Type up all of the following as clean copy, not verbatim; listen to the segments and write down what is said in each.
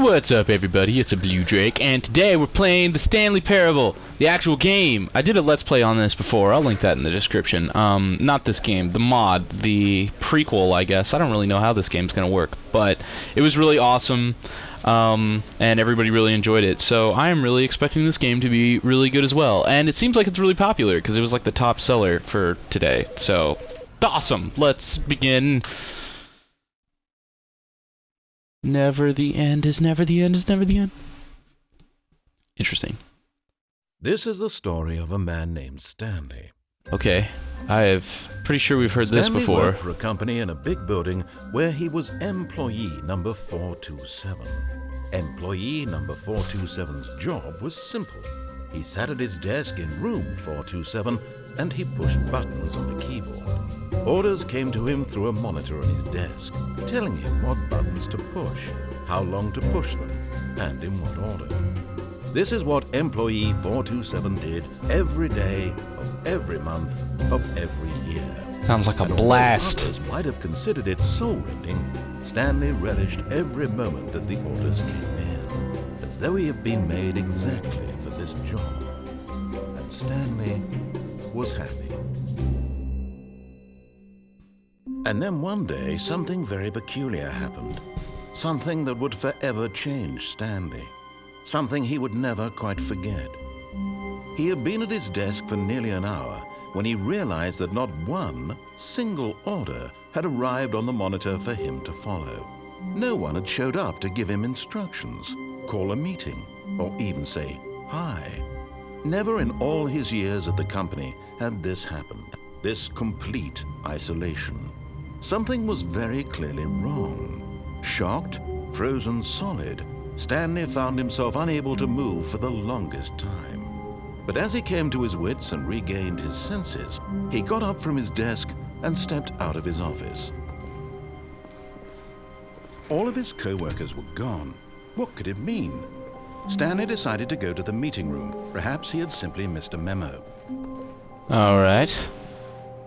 What's up, everybody? It's a Blue Drake, and today we're playing the Stanley Parable, the actual game. I did a Let's Play on this before. I'll link that in the description. Not this game, the mod, the prequel, I guess. I don't really know how this game's gonna work, but it was really awesome, and everybody really enjoyed it. So I am really expecting this game to be really good as well. And it seems like it's really popular, because it was like the top seller for today. So, awesome! Let's begin. Never the end is never the end is never the end. Interesting. This is the story of a man named Stanley. Okay, I'm pretty sure we've heard this before. Stanley worked for a company in a big building where he was employee number 427. Employee number 427's job was simple. He sat at his desk in room 427 and he pushed buttons on the keyboard. Orders came to him through a monitor on his desk, telling him what buttons to push, how long to push them, and in what order. This is what employee 427 did every day of every month of every year. Sounds like a blast. Others might have considered it soul-rending, Stanley relished every moment that the orders came in, as though he had been made exactly for this job. And Stanley was happy. And then one day, something very peculiar happened. Something that would forever change Stanley. Something he would never quite forget. He had been at his desk for nearly an hour when he realized that not one single order had arrived on the monitor for him to follow. No one had showed up to give him instructions, call a meeting, or even say hi. Never in all his years at the company had this happened, this complete isolation. Something was very clearly wrong. Shocked, frozen solid, Stanley found himself unable to move for the longest time. But as he came to his wits and regained his senses, he got up from his desk and stepped out of his office. All of his co-workers were gone. What could it mean? Stanley decided to go to the meeting room. Perhaps he had simply missed a memo. Alright.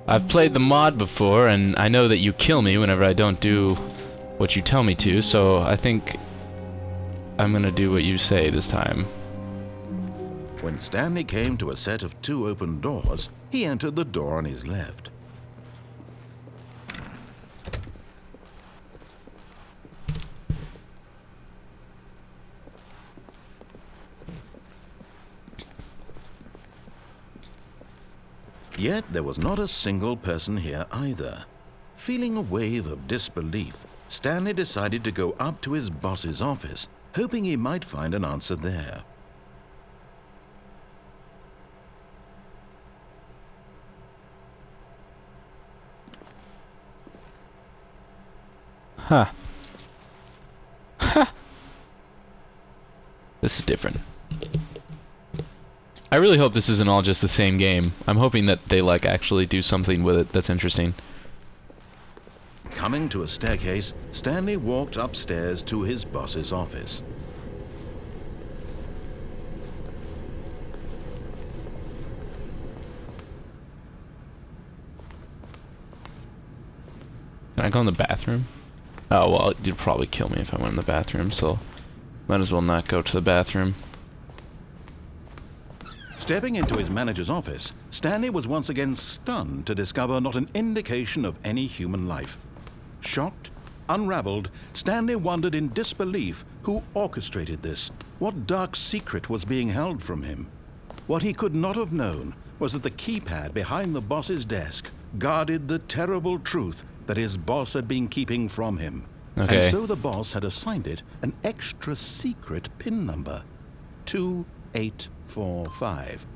I've played the mod before, and I know that you kill me whenever I don't do what you tell me to, so I think I'm gonna do what you say this time. When Stanley came to a set of 2 open doors, he entered the door on his left. Yet there was not a single person here either. Feeling a wave of disbelief, Stanley decided to go up to his boss's office, hoping he might find an answer there. Huh. Huh. This is different. I really hope this isn't all just the same game. I'm hoping that they, like, actually do something with it that's interesting. Coming to a staircase, Stanley walked upstairs to his boss's office. Can I go in the bathroom? Oh, well, you'd probably kill me if I went in the bathroom, so might as well not go to the bathroom. Stepping into his manager's office, Stanley was once again stunned to discover not an indication of any human life. Shocked, unraveled, Stanley wondered in disbelief who orchestrated this. What dark secret was being held from him? What he could not have known was that the keypad behind the boss's desk guarded the terrible truth that his boss had been keeping from him. Okay. And so the boss had assigned it an extra secret PIN number, 2845.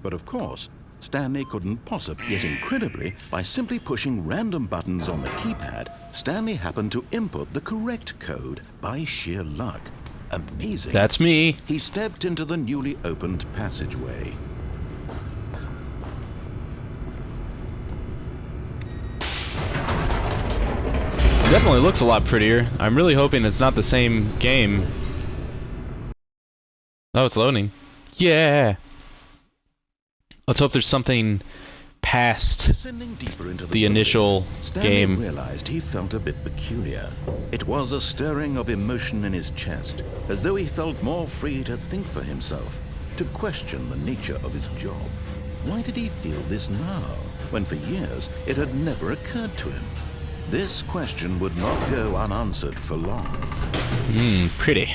But of course, Stanley couldn't possibly, yet incredibly, by simply pushing random buttons on the keypad, Stanley happened to input the correct code by sheer luck. Amazing. That's me. He stepped into the newly opened passageway. It definitely looks a lot prettier. I'm really hoping it's not the same game. Oh, it's loading. Yeah! Let's hope there's something past Descending deeper into the initial Stanley game. realized he felt a bit peculiar. It was a stirring of emotion in his chest, as though he felt more free to think for himself, to question the nature of his job. Why did he feel this now, when for years it had never occurred to him? This question would not go unanswered for long. Pretty.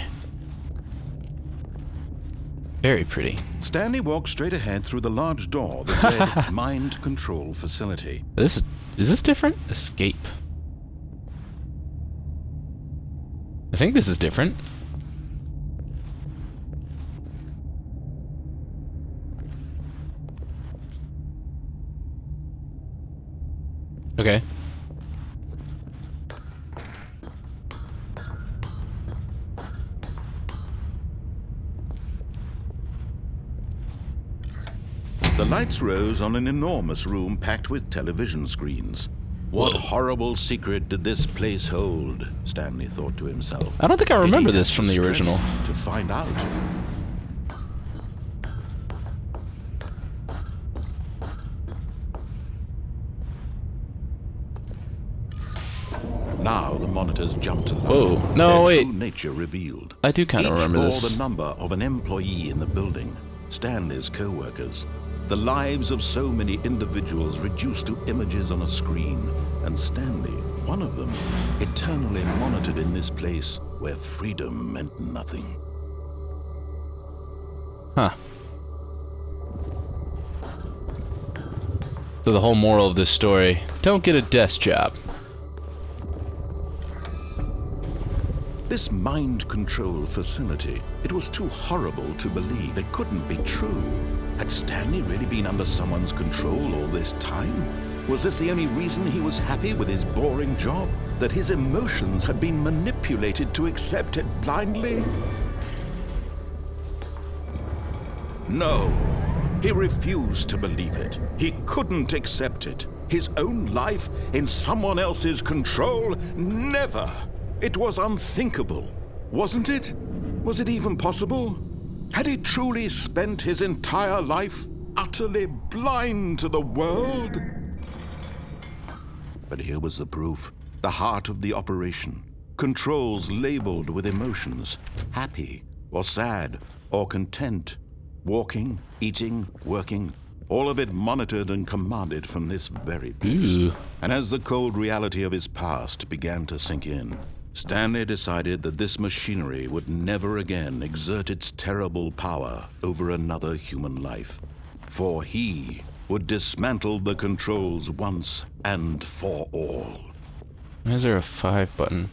Very pretty. Stanley walked straight ahead through the large door that read Mind Control Facility. Is this different? Escape. I think this is different. Okay. The lights rose on an enormous room packed with television screens. What horrible secret did this place hold? Stanley thought to himself. I don't think I remember Did he this have from the strength original. to find out. Now the monitors jumped to life. Whoa. No, Their wait. true nature revealed. I do kind of remember Each this. bore the number of an employee in the building, Stanley's co-workers. The lives of so many individuals reduced to images on a screen, and Stanley, one of them, eternally monitored in this place where freedom meant nothing. Huh. So the whole moral of this story, don't get a desk job. This mind control facility, it was too horrible to believe. It couldn't be true. Had Stanley really been under someone's control all this time? Was this the only reason he was happy with his boring job? That his emotions had been manipulated to accept it blindly? No, he refused to believe it. He couldn't accept it. His own life in someone else's control? Never! It was unthinkable, wasn't it? Was it even possible? Had he truly spent his entire life utterly blind to the world? But here was the proof. The heart of the operation. Controls labeled with emotions. Happy, or sad, or content. Walking, eating, working. All of it monitored and commanded from this very place. Ooh. And as the cold reality of his past began to sink in, Stanley decided that this machinery would never again exert its terrible power over another human life. For he would dismantle the controls once and for all. Why is there a 5 button?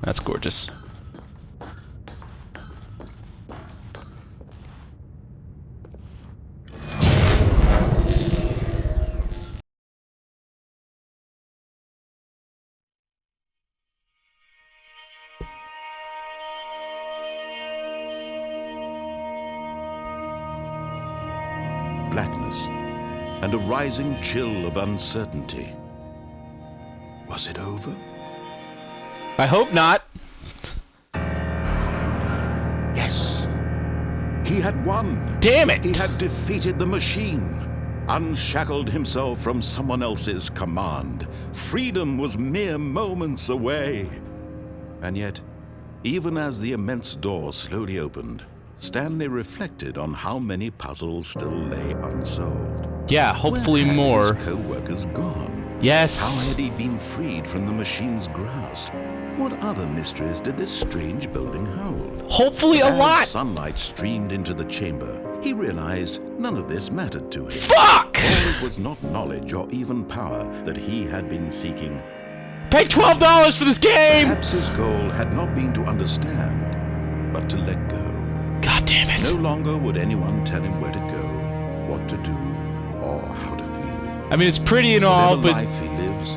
That's gorgeous. Blackness and a rising chill of uncertainty. Was it over? I hope not. Yes. He had won. Damn it! He had defeated the machine, unshackled himself from someone else's command. Freedom was mere moments away. And yet, even as the immense door slowly opened, Stanley reflected on how many puzzles still lay unsolved. Yeah, hopefully Where had more. his co-workers gone? How Yes. had he been freed from the machine's grasp? What other mysteries did this strange building hold? Hopefully a As lot. sunlight streamed into the chamber, he realized none of this mattered to him. Fuck! All it was not knowledge or even power that he had been seeking. Paid $12 for this game! Perhaps his goal had not been to understand, but to let go. God damn it. No longer would anyone tell him where to go, what to do, or how to feel. I mean, it's pretty and all, Whatever but life he lives,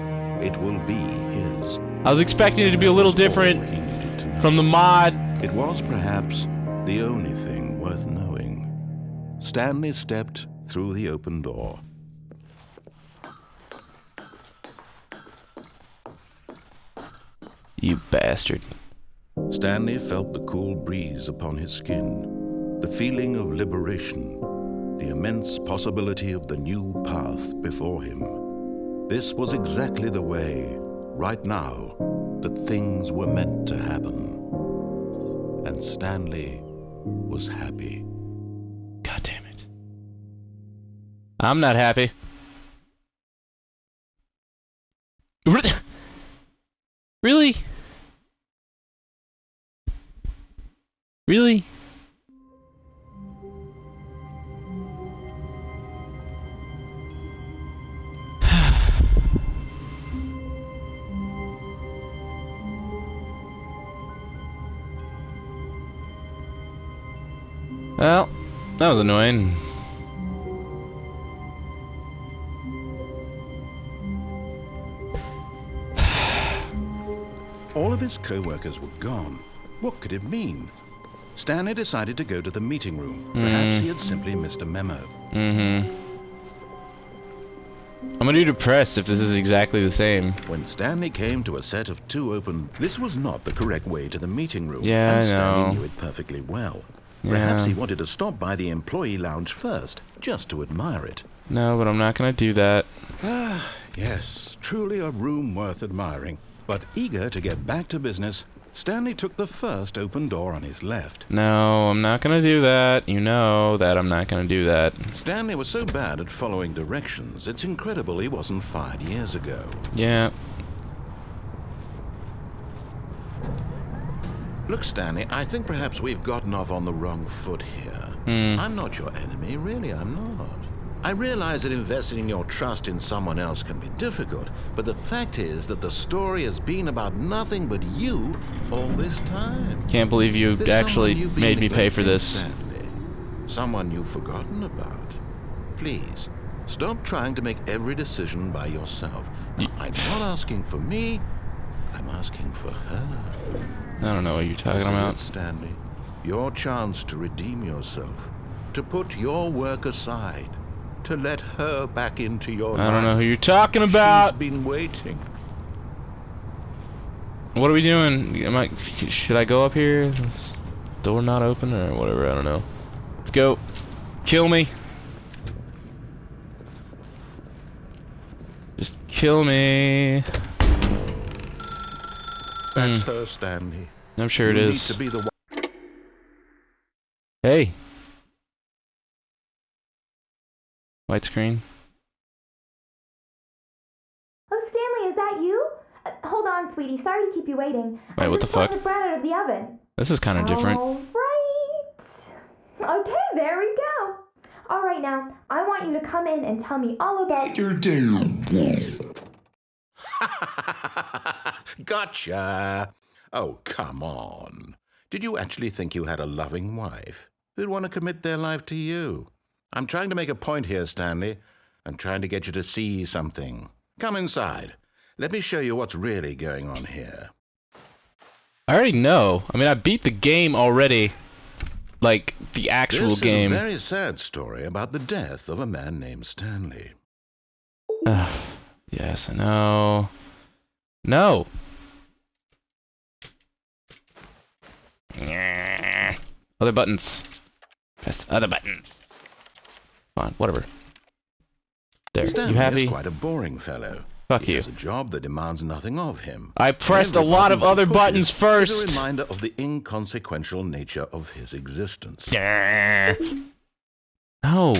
it will be his. I was expecting it to be a little That was all different he needed to know. from the mod. It was perhaps the only thing worth knowing. Stanley stepped through the open door. You bastard. Stanley felt the cool breeze upon his skin. The feeling of liberation, the immense possibility of the new path before him. This was exactly the way, right now, that things were meant to happen. And Stanley was happy. God damn it. I'm not happy. Really? Really? Well, that was annoying. All of his co-workers were gone. What could it mean? Stanley decided to go to the meeting room. Perhaps he had simply missed a memo. I'm gonna be depressed if this is exactly the same. When Stanley came to a set of 2 open, this was not the correct way to the meeting room. Yeah, and I Stanley know. knew it perfectly well. Yeah. Perhaps he wanted to stop by the employee lounge first, just to admire it. No, but I'm not gonna do that. Yes, truly a room worth admiring. But eager to get back to business, Stanley took the first open door on his left. No, I'm not gonna do that. You know that I'm not gonna do that. Stanley was so bad at following directions, it's incredible he wasn't fired years ago. Yeah. Look, Stanley, I think perhaps we've gotten off on the wrong foot here. I'm not your enemy, really, I'm not. I realize that investing your trust in someone else can be difficult, but the fact is that the story has been about nothing but you all this time. Can't believe you There's actually someone you've been made me pay for neglecting, this. Stanley. Someone you've forgotten about. Please, stop trying to make every decision by yourself. Now, I'm not asking for me, I'm asking for her. I don't know what you're talking This is about. it, Stanley. Your chance to redeem yourself, to put your work aside, to let her back into your life. I don't know who you're talking about. She's been waiting. What are we doing? Should I go up here? Door not open or whatever, I don't know. Let's go. Kill me. Just kill me. That's her, Stanley. I'm sure it You is. need to be the one. Hey. White screen. Oh, Stanley, is that you? Hold on, sweetie. Sorry to keep you waiting. Wait, what the fuck? I just brought the bread out of the oven. This is kind of different. All right. Okay, there we go. All right, now, I want you to come in and tell me all about your day. Gotcha. Oh, come on. Did you actually think you had a loving wife who'd want to commit their life to you? I'm trying to make a point here, Stanley. I'm trying to get you to see something. Come inside. Let me show you what's really going on here. I already know. I mean, I beat the game already. Like, the actual This game. is a very sad story about the death of a man named Stanley. Yes, I know. No. Other buttons. Press other buttons. Come on, whatever. There. Stanley You happy? is quite a boring fellow. Fuck He you. has a job that demands nothing of him. I pressed a Every lot of button he other pushes buttons is first. a reminder of the inconsequential nature of his existence. No.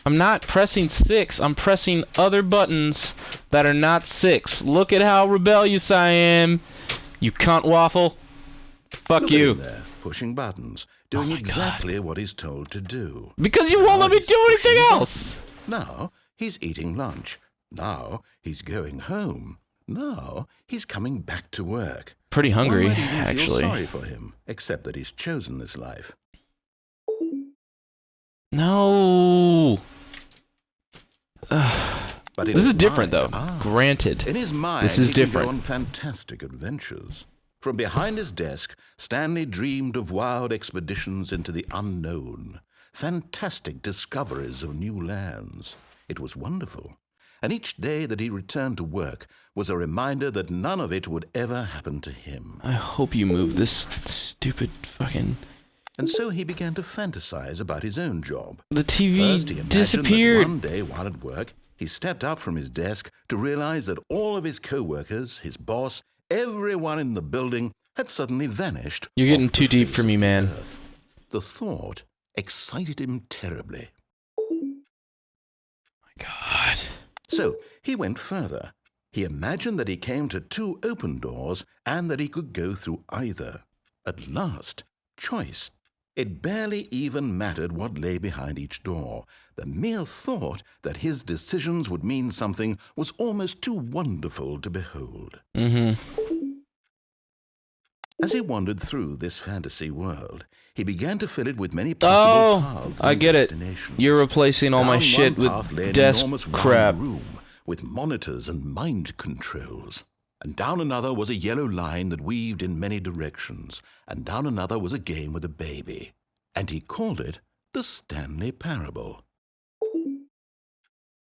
I'm not pressing 6. I'm pressing other buttons that are not 6. Look at how rebellious I am. You cunt waffle. Fuck Look at you. him there, pushing buttons, doing my exactly what he's told to do. Because you won't let me he's do anything pushing else. Now he's eating lunch. Now he's going home. Now he's coming back to work. Pretty hungry, One might even actually. feel sorry for him, except that he's chosen this life. No. But in This his is different, mind- though. Granted. In his mind, This is he could different. go on fantastic adventures. From behind his desk, Stanley dreamed of wild expeditions into the unknown, fantastic discoveries of new lands. It was wonderful. And each day that he returned to work was a reminder that none of it would ever happen to him. I hope you move this stupid fucking... And so he began to fantasize about his own job. The TV First, he imagined disappeared. that one day while at work, he stepped up from his desk to realize that all of his co-workers, his boss, everyone in the building had suddenly vanished. You're getting off the too deep face for me, of the man. earth. The thought excited him terribly. My God. So he went further. He imagined that he came to 2 open doors and that he could go through either. At last, choice. It barely even mattered what lay behind each door. The mere thought that his decisions would mean something was almost too wonderful to behold. As he wandered through this fantasy world, he began to fill it with many possible paths I and get it. destinations. You're replacing all my Down shit one path with led an desk enormous round crap. room with monitors and mind controls. And down another was a yellow line that weaved in many directions. And down another was a game with a baby. And he called it the Stanley Parable.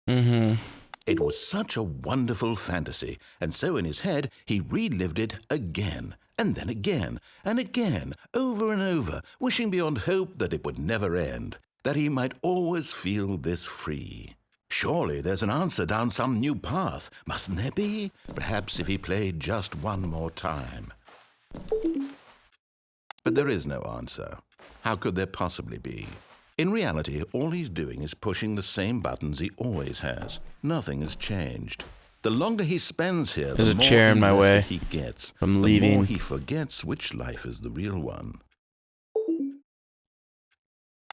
It was such a wonderful fantasy, and so in his head he relived it again, and then again, and again, over and over, wishing beyond hope that it would never end, that he might always feel this free. Surely there's an answer down some new path, mustn't there be? Perhaps if he played just one more time. But there is no answer. How could there possibly be? In reality, all he's doing is pushing the same buttons he always has. Nothing has changed. The longer he spends here, There's the a more chair in my way. invested he gets. I'm the leaving. more he forgets which life is the real one.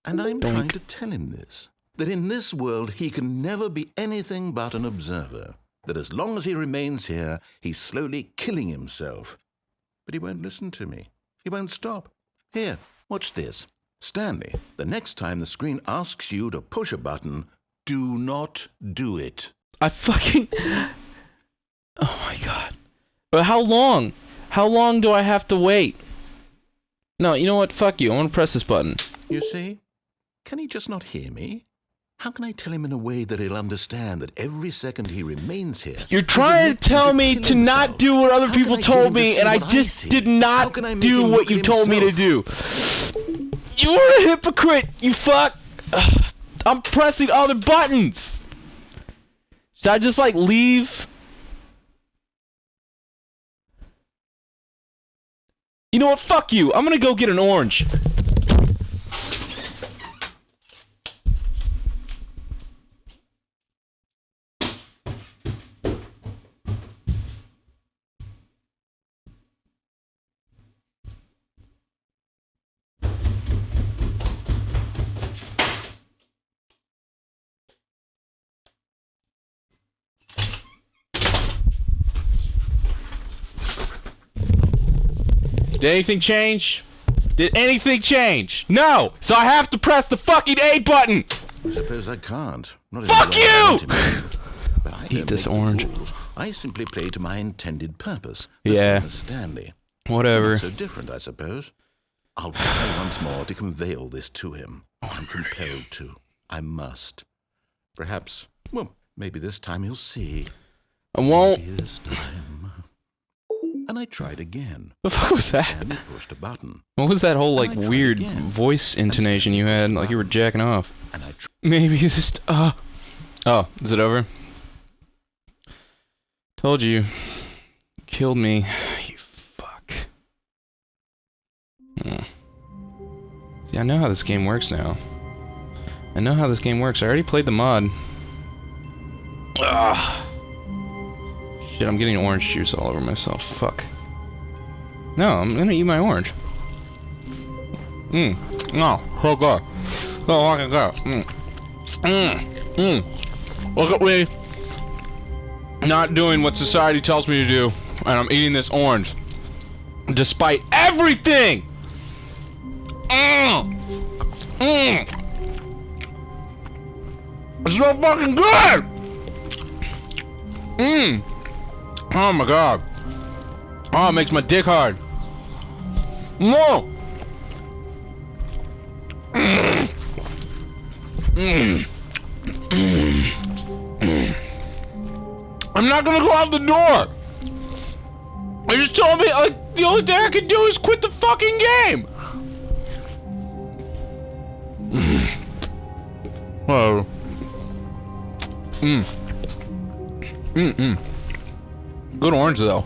And I'm trying to tell him this, that in this world he can never be anything but an observer, that as long as he remains here, he's slowly killing himself. But he won't listen to me. He won't stop. Here, watch this. Stanley, the next time the screen asks you to push a button, do not do it. I fucking... Oh my God. But how long? How long do I have to wait? No, you know what? Fuck you. I want to press this button. You see? Can he just not hear me? How can I tell him in a way that he'll understand that every second he remains here... You're trying to tell me to not do what other people told me, and I just did not do what you told me to do. You're a hypocrite, you fuck! I'm pressing other buttons! Should I just, like, leave? You know what? Fuck you. I'm gonna go get an orange. Did anything change? Did anything change? No! So I have to press the fucking A button! I suppose I can't. Not Fuck you! But I Eat don't this make the orange. rules. I simply play to my intended purpose. Yeah. Same as Stanley. Whatever. Not so different, I suppose. I'll try once more to convey all this to him. I'm compelled to. I must. Perhaps, well, maybe this time he'll see. I won't. Maybe this time. And I tried again. What the fuck was that? Stanley pushed a button. What was that whole, like, And I tried weird again. voice intonation you had? Like you were jacking off. And I tried. Maybe this... Oh, is it over? Told you. Killed me. You fuck. See, I know how this game works now. I know how this game works. I already played the mod. Ugh. Shit, I'm getting orange juice all over myself. Fuck. No, I'm gonna eat my orange. No, so good. So fucking good. Look at me. Not doing what society tells me to do. And I'm eating this orange. Despite everything! It's so fucking good! Oh my god. Oh, it makes my dick hard. No! I'm not gonna go out the door! I just told me, like, the only thing I can do is quit the fucking game! Whoa. Good orange, though.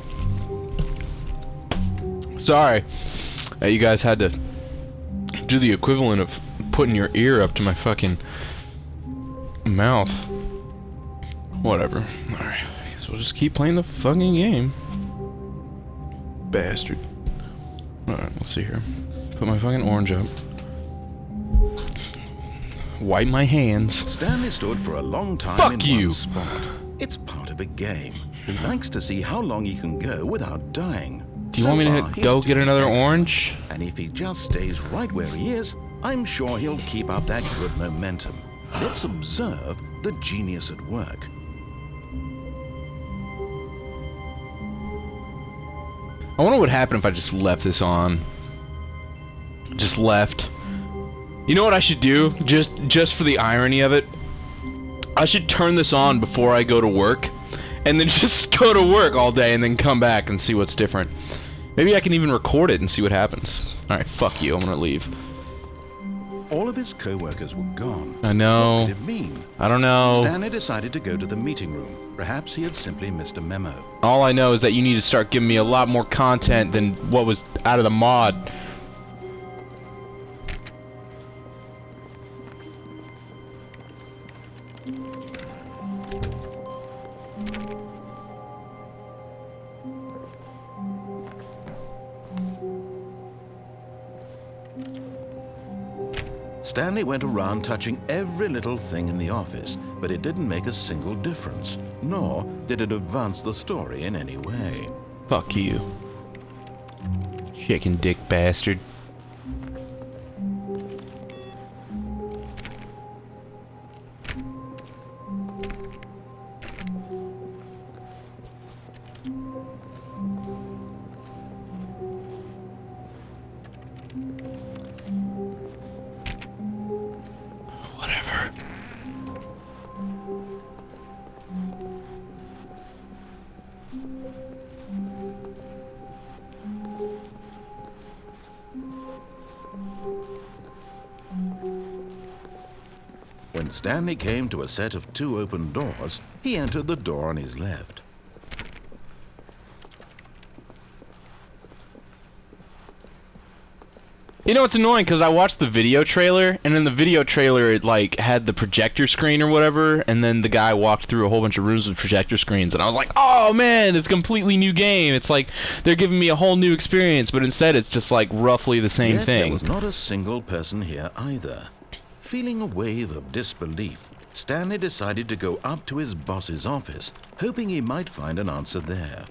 Sorry that you guys had to do the equivalent of putting your ear up to my fucking mouth. Whatever. Alright, so we'll just keep playing the fucking game. Bastard. Alright, let's see here. Put my fucking orange up. Wipe my hands. Stanley stood for a long time Fuck in you. one spot. It's part of a game. He likes to see how long he can go without dying. Do you want me to go get another orange? And if he just stays right where he is, I'm sure he'll keep up that good momentum. Let's observe the genius at work. I wonder what would happen if I just left this on. Just left. You know what I should do? Just for the irony of it? I should turn this on before I go to work, and then just go to work all day and then come back and see what's different. Maybe I can even record it and see what happens. Alright, fuck you, I'm gonna leave. All of his co-workers were gone. I know. What did it mean? I don't know. Stanley decided to go to the meeting room. Perhaps he had simply missed a memo. All I know is that you need to start giving me a lot more content than what was out of the mod. Stanley went around touching every little thing in the office, but it didn't make a single difference, nor did it advance the story in any way. Fuck you. Chicken dick bastard. Whatever. When Stanley came to a set of 2 open doors, he entered the door on his left. You know, it's annoying because I watched the video trailer, and in the video trailer it like had the projector screen or whatever, and then the guy walked through a whole bunch of rooms with projector screens, and I was like, oh man, it's a completely new game. It's like they're giving me a whole new experience, but instead it's just like roughly the same Yet thing. there was not a single person here either. Feeling a wave of disbelief, Stanley decided to go up to his boss's office, hoping he might find an answer there.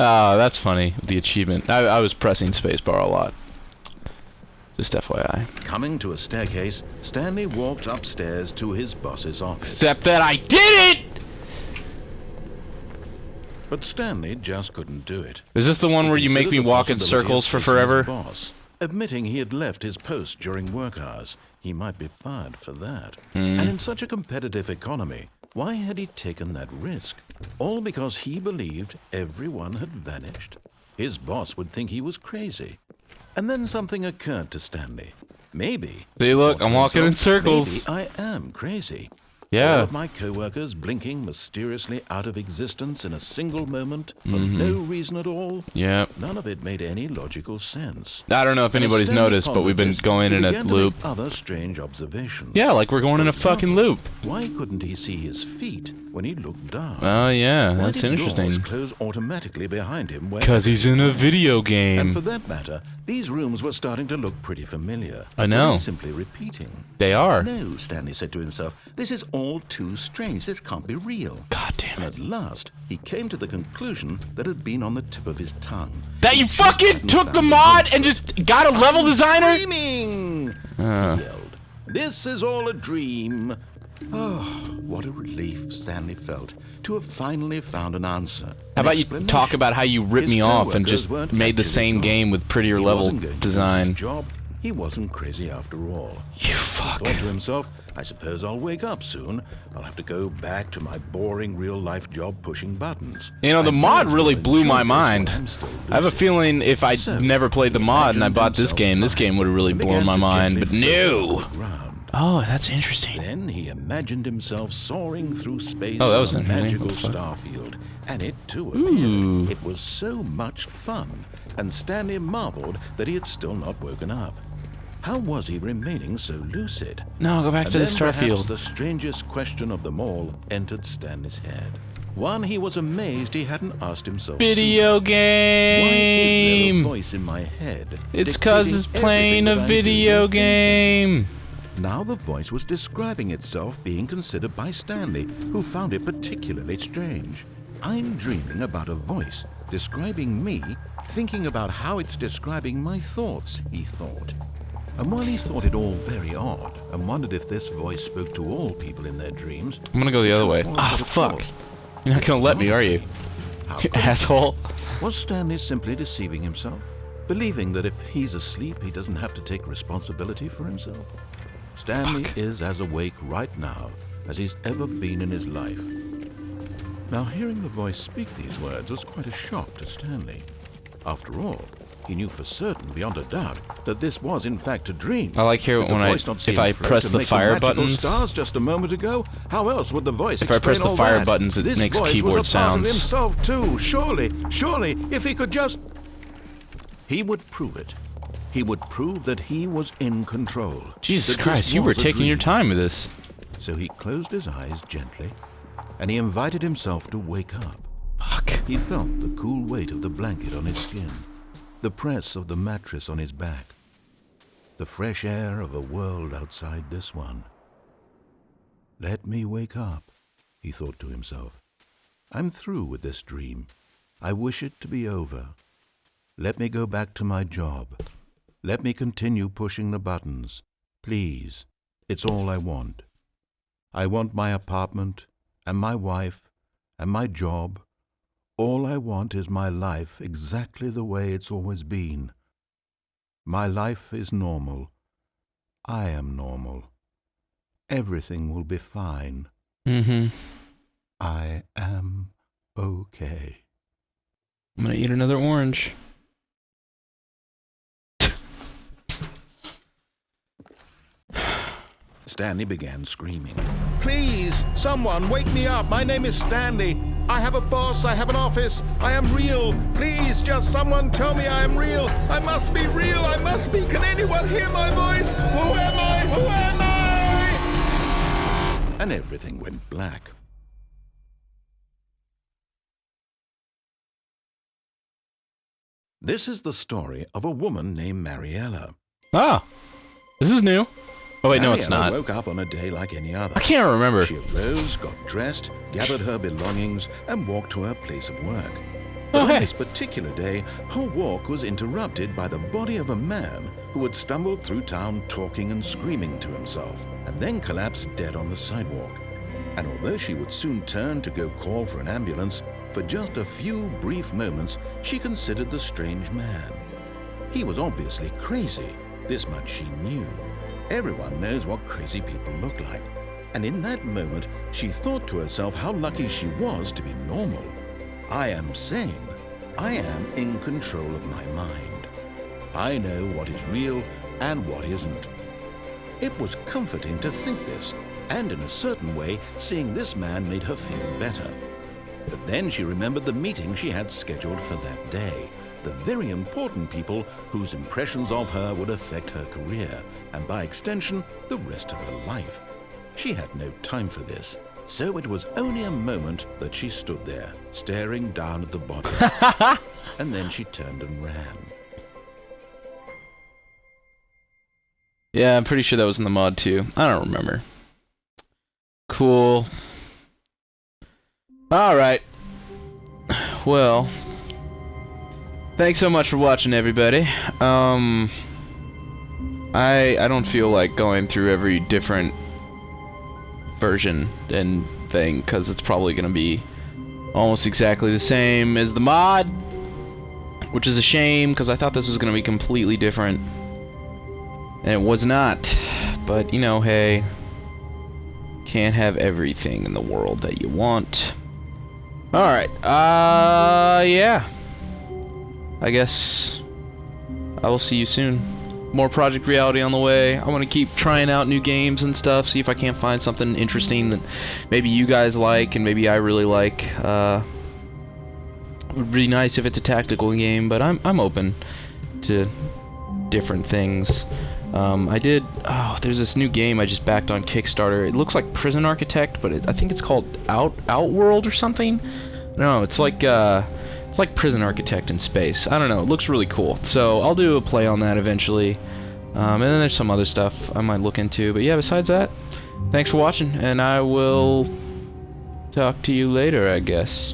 Oh, that's funny. The achievement. I was pressing spacebar a lot. Just FYI. Coming to a staircase, Stanley walked upstairs to his boss's office. Except that I did it! But Stanley just couldn't do it. Is this the one He where you make me considered the walk in possibility circles of for facing his forever? boss, admitting he had left his post during work hours. He might be fired for that. And in such a competitive economy, why had he taken that risk? All because he believed everyone had vanished. His boss would think he was crazy. And then something occurred to Stanley. Maybe. See, look, thought to I'm walking in himself, circles. Maybe I am crazy. Yeah. All of my co-workers blinking mysteriously out of existence in a single moment for no reason at all. Yeah. None of it made any logical sense. I don't know if And as anybody's Stanley noticed, but we've been pondered this, going he in a began to loop. make other strange observations. Yeah, like we're going in a For fucking example, loop. Why couldn't he see his feet when he looked down? Oh yeah, Why that's did interesting. doors close automatically behind him? Because he's in a video And for game. that matter, these rooms were starting to look pretty familiar. I know. Were they simply repeating? They are. No, Stanley said to himself, this is all too strange. This can't be real. God damn And it. at last, he came to the conclusion that had been on the tip of his tongue. That you He just fucking hadn't took the found mod answer. and just got a level designer? Screaming! He yelled. This is all a dream. Oh, what a relief Stanley felt to have finally found an answer. How about you talk about how you ripped His me off and co-workers just weren't made the actually same gone. game with prettier He level wasn't going to lose design? his job. he wasn't crazy after all. You fuck. He thought to himself, I suppose I'll wake up soon. I'll have to go back to my boring real-life job pushing buttons. You know, the mod really blew my mind. I have a lucid. feeling if I'd So, never played the mod and I imagined bought this himself game would have really and blown began my to mind, gently but float no. to the ground. Oh, that's interesting. Then he imagined himself soaring through space Oh, that was on a interesting. magical What the fuck? starfield, and it too Ooh. appeared. It was so much fun, and Stanley marveled that he had still not woken up. How was he remaining so lucid? No, go back And to the then perhaps starfield. the strangest question of them all entered Stanley's head. One he was amazed he hadn't asked himself Video sooner. Why is there a game. voice in my head? It's 'cause dictating it's playing a everything that I do video and think? game. Now the voice was describing itself being considered by Stanley, who found it particularly strange. I'm dreaming about a voice describing me, thinking about how it's describing my thoughts, he thought. And while he thought it all very odd, and wondered if this voice spoke to all people in their dreams, I'm gonna go the other way. truth was Ah, that, of fuck. course, You're not gonna let me, are you? how You could he? asshole. Was Stanley simply deceiving himself, believing that if he's asleep, he doesn't have to take responsibility for himself? Stanley is as awake right now as he's ever been in his life. Now, hearing the voice speak these words was quite a shock to Stanley. After all, he knew for certain, beyond a doubt, that this was in fact a dream. I like here Did the when voice not see if him I float press and the make some fire magical buttons. stars just a moment ago? How else would the voice If I press explain the all fire that? buttons, it This makes voice keyboard was a part of sounds. himself too. Surely, if he could just... He would prove it. He would prove that he was in control. Jesus that this Christ, you were was a taking your dream. time with this. So he closed his eyes gently, and he invited himself to wake up. Fuck. He felt the cool weight of the blanket on his skin, the press of the mattress on his back, the fresh air of a world outside this one. Let me wake up, he thought to himself. I'm through with this dream. I wish it to be over. Let me go back to my job. Let me continue pushing the buttons. Please, it's all I want. I want my apartment, and my wife, and my job. All I want is my life exactly the way it's always been. My life is normal. I am normal. Everything will be fine. Mm-hmm. I am okay. I'm gonna eat another orange. Stanley began screaming. Please, someone, wake me up. My name is Stanley. I have a boss. I have an office. I am real. Please, just someone tell me I am real. I must be real. I must be. Can anyone hear my voice? Who am I? Who am I? And everything went black. This is the story of a woman named Mariella. Ah, this is new. Oh wait, no, it's Mariella not. woke up on a day like any other. I can't remember. She arose, got dressed, gathered her belongings, and walked to her place of work. But Oh, on hey. this particular day, her walk was interrupted by the body of a man who had stumbled through town talking and screaming to himself, and then collapsed dead on the sidewalk. And although she would soon turn to go call for an ambulance, for just a few brief moments she considered the strange man. He was obviously crazy, this much she knew. Everyone knows what crazy people look like. And in that moment, she thought to herself how lucky she was to be normal. I am sane. I am in control of my mind. I know what is real and what isn't. It was comforting to think this, and in a certain way, seeing this man made her feel better. But then she remembered the meeting she had scheduled for that day. The very important people whose impressions of her would affect her career, and by extension, the rest of her life. She had no time for this, so it was only a moment that she stood there, staring down at the body. And then she turned and ran. Yeah, I'm pretty sure that was in the mod too. I don't remember. Cool. Alright. Well, thanks so much for watching, everybody. I don't feel like going through every different version and thing, because it's probably going to be almost exactly the same as the mod, which is a shame, because I thought this was going to be completely different. And it was not. But, you know, hey, can't have everything in the world that you want. Alright, yeah. I guess I will see you soon. More Project Reality on the way. I want to keep trying out new games and stuff, see if I can't find something interesting that maybe you guys like and maybe I really like. It would be nice if it's a tactical game, but I'm open to different things. There's this new game I just backed on Kickstarter. It looks like Prison Architect, but I think it's called Outworld or something. No, it's like Prison Architect in space. I don't know. It looks really cool. So I'll do a play on that eventually. And then there's some other stuff I might look into. But yeah, besides that, thanks for watching, and I will talk to you later, I guess.